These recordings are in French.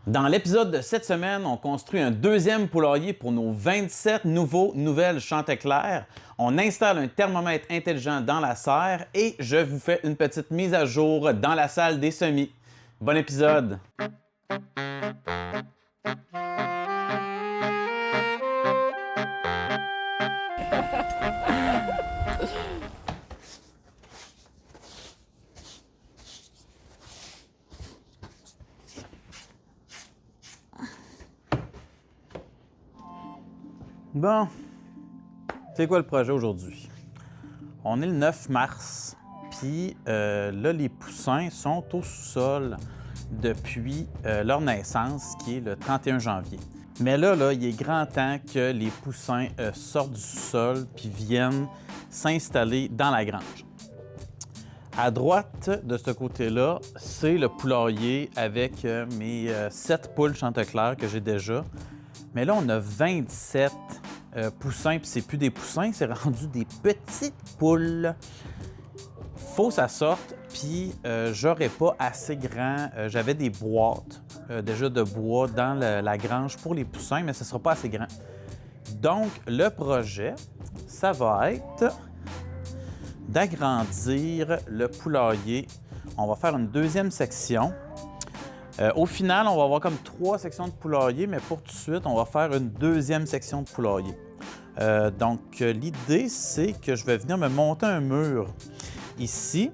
Dans l'épisode de cette semaine, on construit un deuxième poulailler pour nos 27 nouvelles Chantéclair. On installe un thermomètre intelligent dans la serre et je vous fais une petite mise à jour dans la salle des semis. Bon épisode! Bon, c'est quoi le projet aujourd'hui? On est le 9 mars, puis là, les poussins sont au sous-sol depuis leur naissance, qui est le 31 janvier. Mais là, il est grand temps que les poussins sortent du sous-sol puis viennent s'installer dans la grange. À droite de ce côté-là, c'est le poulailler avec mes 7 poules Chantéclair que j'ai déjà. Mais là, on a 27 poussins, puis c'est plus des poussins, c'est rendu des petites poules. Faut que ça sorte, puis j'aurais pas assez grand. J'avais des boîtes déjà de bois dans la grange pour les poussins, mais ce ne sera pas assez grand. Donc, le projet, ça va être d'agrandir le poulailler. On va faire une deuxième section. Au final, on va avoir comme 3 sections de poulailler, mais pour tout de suite, on va faire une deuxième section de poulailler. Donc, l'idée, c'est que je vais venir me monter un mur ici,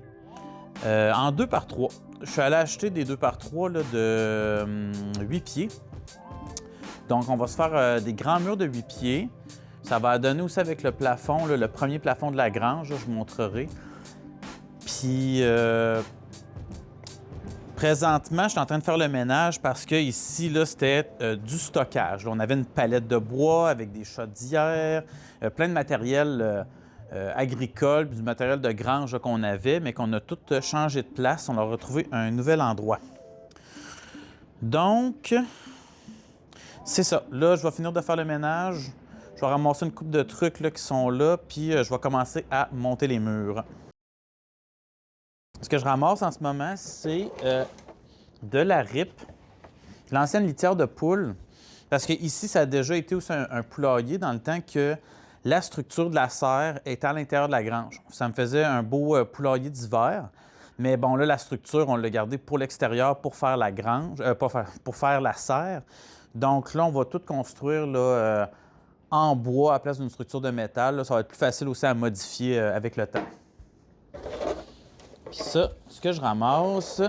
en 2 par 3. Je suis allé acheter des 2 par 3 là, de 8 pieds. Donc, on va se faire des grands murs de 8 pieds. Ça va donner aussi avec le plafond, là, le premier plafond de la grange, là, je vous montrerai. Puis, présentement, je suis en train de faire le ménage parce que ici, là, c'était du stockage. Là, on avait une palette de bois avec des chaudières, plein de matériel agricole, puis du matériel de grange qu'on avait, mais qu'on a tout changé de place. On a retrouvé un nouvel endroit. Donc, c'est ça. Là, je vais finir de faire le ménage. Je vais ramasser une coupe de trucs là, qui sont là, puis je vais commencer à monter les murs. Ce que je ramasse en ce moment, c'est de la ripe, l'ancienne litière de poule, parce que ici, ça a déjà été aussi un poulailler dans le temps que la structure de la serre était à l'intérieur de la grange. Ça me faisait un beau poulailler d'hiver, mais bon, là, la structure, on l'a gardée pour l'extérieur pour faire la grange, pour faire la serre. Donc là, on va tout construire là, en bois à la place d'une structure de métal. Là, ça va être plus facile aussi à modifier avec le temps. Puis ça, ce que je ramasse,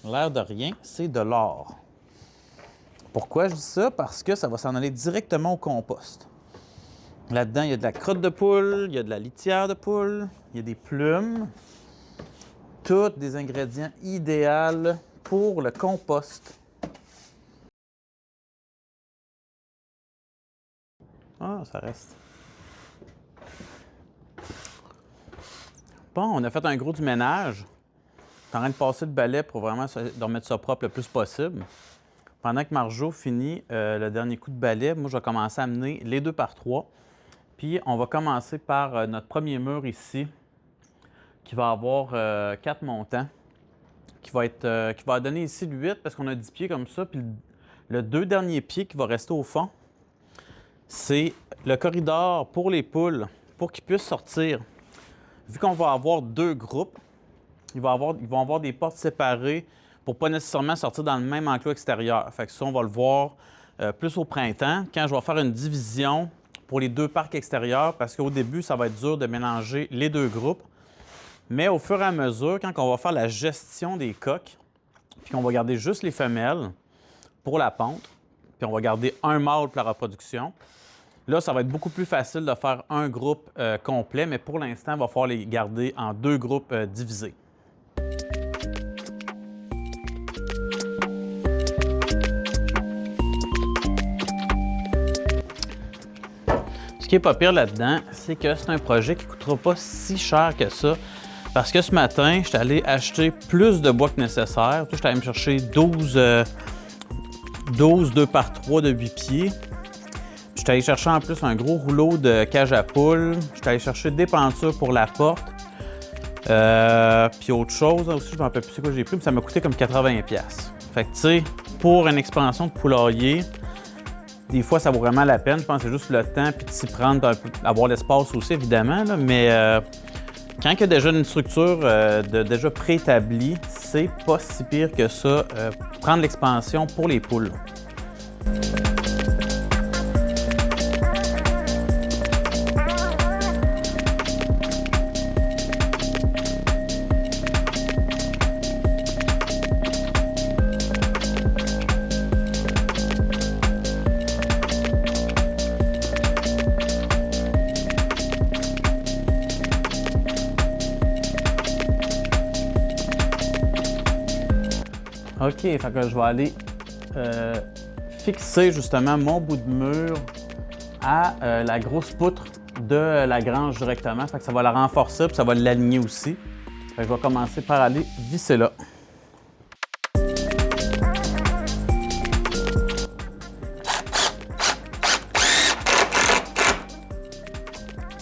l'air de rien, c'est de l'or. Pourquoi je dis ça? Parce que ça va s'en aller directement au compost. Là-dedans, il y a de la crotte de poule, il y a de la litière de poule, il y a des plumes. Tous des ingrédients idéaux pour le compost. Ah, ça reste. Bon, on a fait un gros du ménage. Je suis en train de passer le balai pour vraiment remettre ça propre le plus possible. Pendant que Marjo finit le dernier coup de balai, moi, je vais commencer à amener les 2 par 3. Puis, on va commencer par notre premier mur ici, qui va avoir 4 montants, qui va donner ici le 8 parce qu'on a 10 pieds comme ça. Puis, le 2 derniers pieds qui va rester au fond, c'est le corridor pour les poules, pour qu'ils puissent sortir. Vu qu'on va avoir 2 groupes, ils vont avoir des portes séparées pour pas nécessairement sortir dans le même enclos extérieur. Fait que ça, on va le voir plus au printemps, quand je vais faire une division pour les 2 parcs extérieurs, parce qu'au début, ça va être dur de mélanger les 2 groupes. Mais au fur et à mesure, quand on va faire la gestion des coques, puis qu'on va garder juste les femelles pour la ponte, puis on va garder un mâle pour la reproduction, là, ça va être beaucoup plus facile de faire un groupe complet, mais pour l'instant, il va falloir les garder en 2 groupes divisés. Ce qui est pas pire là-dedans, c'est que c'est un projet qui ne coûtera pas si cher que ça. Parce que ce matin, je suis allé acheter plus de bois que nécessaire. Je suis allé me chercher 12 2 par 3 de 8 pieds. Je suis allé chercher en plus un gros rouleau de cage à poules. Je suis allé chercher des pentures pour la porte. Puis autre chose aussi, je ne me rappelle plus c'est quoi j'ai pris, mais ça m'a coûté comme 80$. Fait que tu sais, pour une expansion de poulailler, des fois, ça vaut vraiment la peine. Je pense que c'est juste le temps puis de s'y prendre, avoir l'espace aussi, évidemment. Là. Mais quand il y a déjà une structure déjà préétablie, c'est pas si pire que ça. Prendre l'expansion pour les poules. OK, fait que je vais aller fixer justement mon bout de mur à la grosse poutre de la grange directement. Fait que ça va la renforcer et ça va l'aligner aussi. Fait que je vais commencer par aller visser là. Ça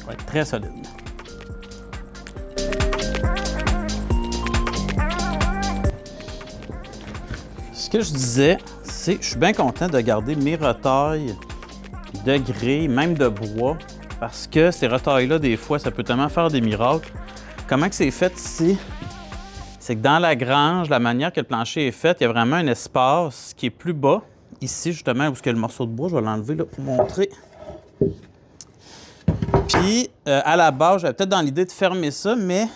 va être très solide. Ce que je disais, c'est que je suis bien content de garder mes retailles de grès, même de bois, parce que ces retailles-là, des fois, ça peut tellement faire des miracles. Comment que c'est fait ici? C'est que dans la grange, la manière que le plancher est fait, il y a vraiment un espace qui est plus bas. Ici, justement, où il y a le morceau de bois, je vais l'enlever là pour montrer. Puis, à la base, j'avais peut-être dans l'idée de fermer ça, mais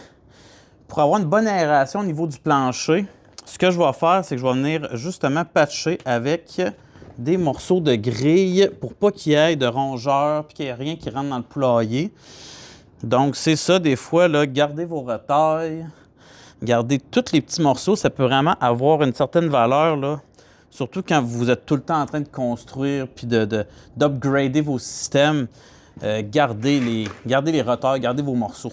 pour avoir une bonne aération au niveau du plancher, ce que je vais faire, c'est que je vais venir justement patcher avec des morceaux de grille pour pas qu'il y ait de rongeurs et qu'il n'y ait rien qui rentre dans le poulailler. Donc, c'est ça, des fois, là, gardez vos retailles, gardez tous les petits morceaux. Ça peut vraiment avoir une certaine valeur, là, surtout quand vous êtes tout le temps en train de construire puis d'upgrader vos systèmes. Gardez les retailles, gardez vos morceaux.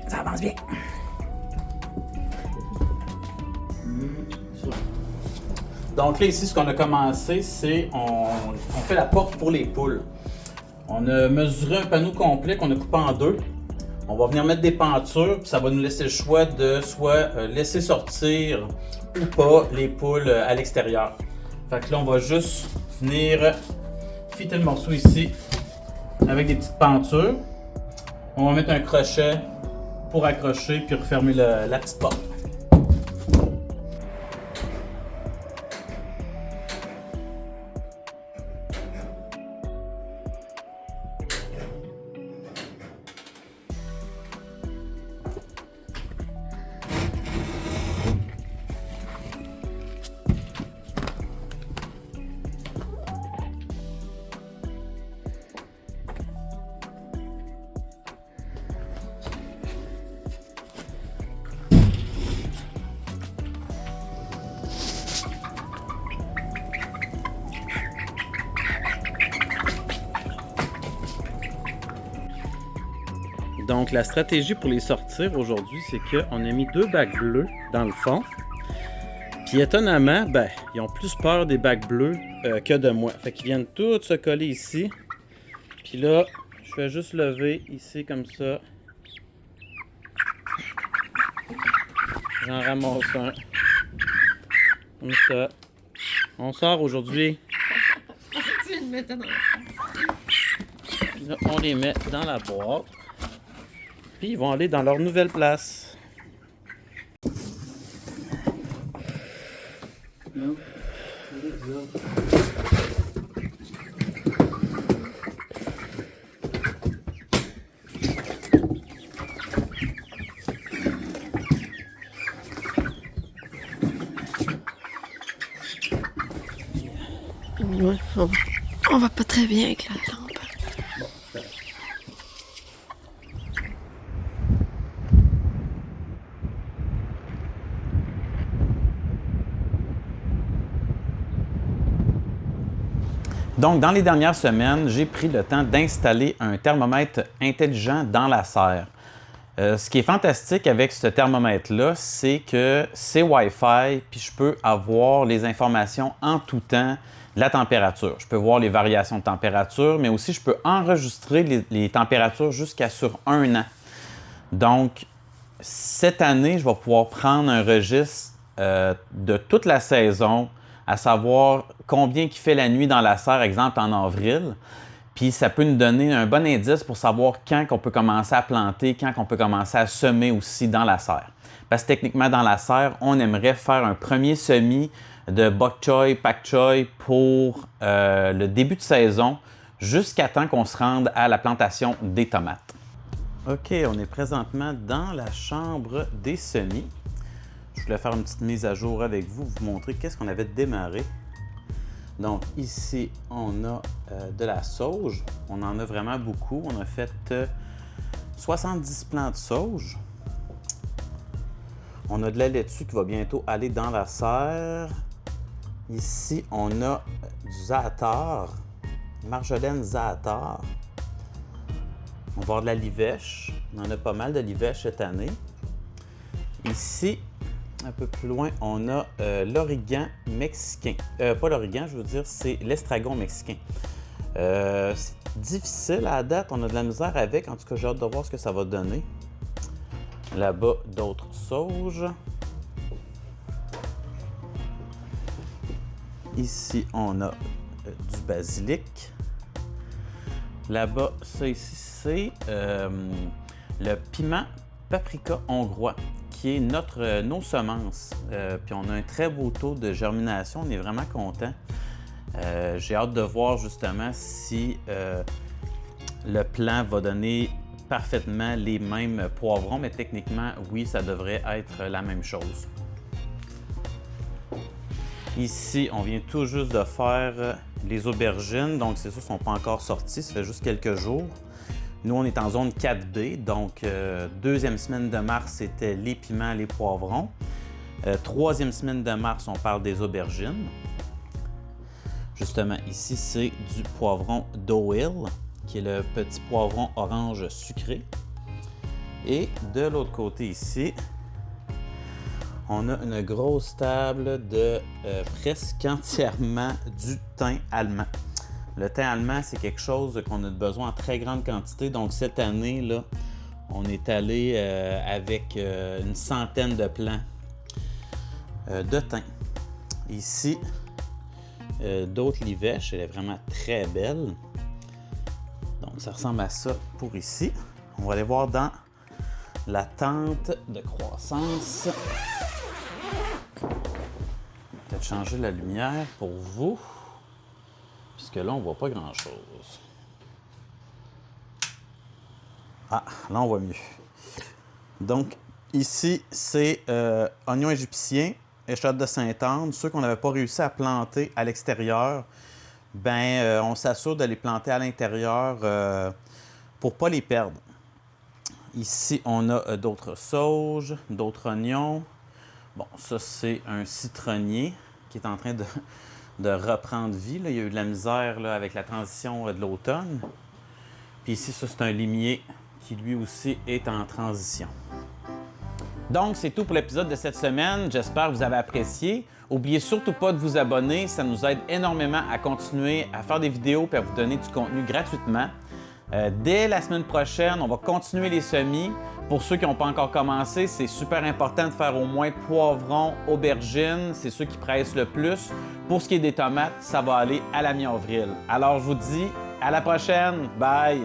Ça avance bien. Donc là, ici, ce qu'on a commencé, c'est on fait la porte pour les poules. On a mesuré un panneau complet qu'on a coupé en deux. On va venir mettre des pentures, puis ça va nous laisser le choix de soit laisser sortir ou pas les poules à l'extérieur. Fait que là, on va juste venir fitter le morceau ici avec des petites pentures. On va mettre un crochet pour accrocher puis refermer la petite porte. Donc, la stratégie pour les sortir aujourd'hui, c'est qu'on a mis 2 bacs bleus dans le fond. Puis étonnamment, ben, ils ont plus peur des bacs bleus que de moi. Fait qu'ils viennent tous se coller ici. Puis là, je fais juste lever ici comme ça. J'en ramasse un. Comme ça. On sort aujourd'hui. Tu viens de mettre dans Là, on les met dans la boîte. Puis ils vont aller dans leur nouvelle place. Ouais, on va pas très bien avec la lampe. Donc, dans les dernières semaines, j'ai pris le temps d'installer un thermomètre intelligent dans la serre. Ce qui est fantastique avec ce thermomètre-là, c'est que c'est Wi-Fi, puis je peux avoir les informations en tout temps de la température. Je peux voir les variations de température, mais aussi je peux enregistrer les températures jusqu'à sur 1 an. Donc, cette année, je vais pouvoir prendre un registre de toute la saison, à savoir combien il fait la nuit dans la serre, exemple en avril. Puis ça peut nous donner un bon indice pour savoir quand on peut commencer à planter, quand on peut commencer à semer aussi dans la serre. Parce que techniquement, dans la serre, on aimerait faire un premier semis de bok choy, pak choy pour le début de saison, jusqu'à temps qu'on se rende à la plantation des tomates. OK, on est présentement dans la chambre des semis. Je voulais faire une petite mise à jour avec vous, vous montrer qu'est-ce qu'on avait démarré. Donc ici, on a de la sauge. On en a vraiment beaucoup. On a fait 70 plants de sauge. On a de la laitue qui va bientôt aller dans la serre. Ici, on a du zaatar, marjolaine zaatar. On va avoir de la livèche. On en a pas mal de livèche cette année. Ici, un peu plus loin, on a l'origan mexicain. Pas l'origan, je veux dire, c'est l'estragon mexicain. C'est difficile à la date, on a de la misère avec. En tout cas, j'ai hâte de voir ce que ça va donner. Là-bas, d'autres sauges. Ici, on a du basilic. Là-bas, ça ici, c'est le piment paprika hongrois, qui est nos semences. Puis on a un très beau taux de germination, on est vraiment content. J'ai hâte de voir justement si le plant va donner parfaitement les mêmes poivrons, mais techniquement, oui, ça devrait être la même chose. Ici, on vient tout juste de faire les aubergines, donc c'est sûr, ils ne sont pas encore sortis, ça fait juste quelques jours. Nous, on est en zone 4B, donc deuxième semaine de mars, c'était les piments, les poivrons. Troisième semaine de mars, on parle des aubergines. Justement, ici, c'est du poivron d'Oil, qui est le petit poivron orange sucré. Et de l'autre côté ici, on a une grosse table de presque entièrement du thym allemand. Le thym allemand, c'est quelque chose qu'on a besoin en très grande quantité. Donc, cette année, là, on est allé avec une centaine de plants de thym. Ici, d'autres livèches. Elle est vraiment très belle. Donc, ça ressemble à ça pour ici. On va aller voir dans la tente de croissance. Peut-être changer la lumière pour vous. Puisque là, on ne voit pas grand-chose. Ah, là, on voit mieux. Donc, ici, c'est oignons égyptiens, échalotes de Sainte-Anne. Ceux qu'on n'avait pas réussi à planter à l'extérieur, on s'assure de les planter à l'intérieur pour ne pas les perdre. Ici, on a d'autres sauges, d'autres oignons. Bon, ça, c'est un citronnier qui est en train de reprendre vie. Là. Il y a eu de la misère là, avec la transition de l'automne. Puis ici, ça, c'est un limier qui lui aussi est en transition. Donc, c'est tout pour l'épisode de cette semaine. J'espère que vous avez apprécié. N'oubliez surtout pas de vous abonner. Ça nous aide énormément à continuer à faire des vidéos et à vous donner du contenu gratuitement. Dès la semaine prochaine, on va continuer les semis. Pour ceux qui n'ont pas encore commencé, c'est super important de faire au moins poivrons, aubergines. C'est ceux qui pressent le plus. Pour ce qui est des tomates, ça va aller à la mi-avril. Alors, je vous dis À la prochaine. Bye.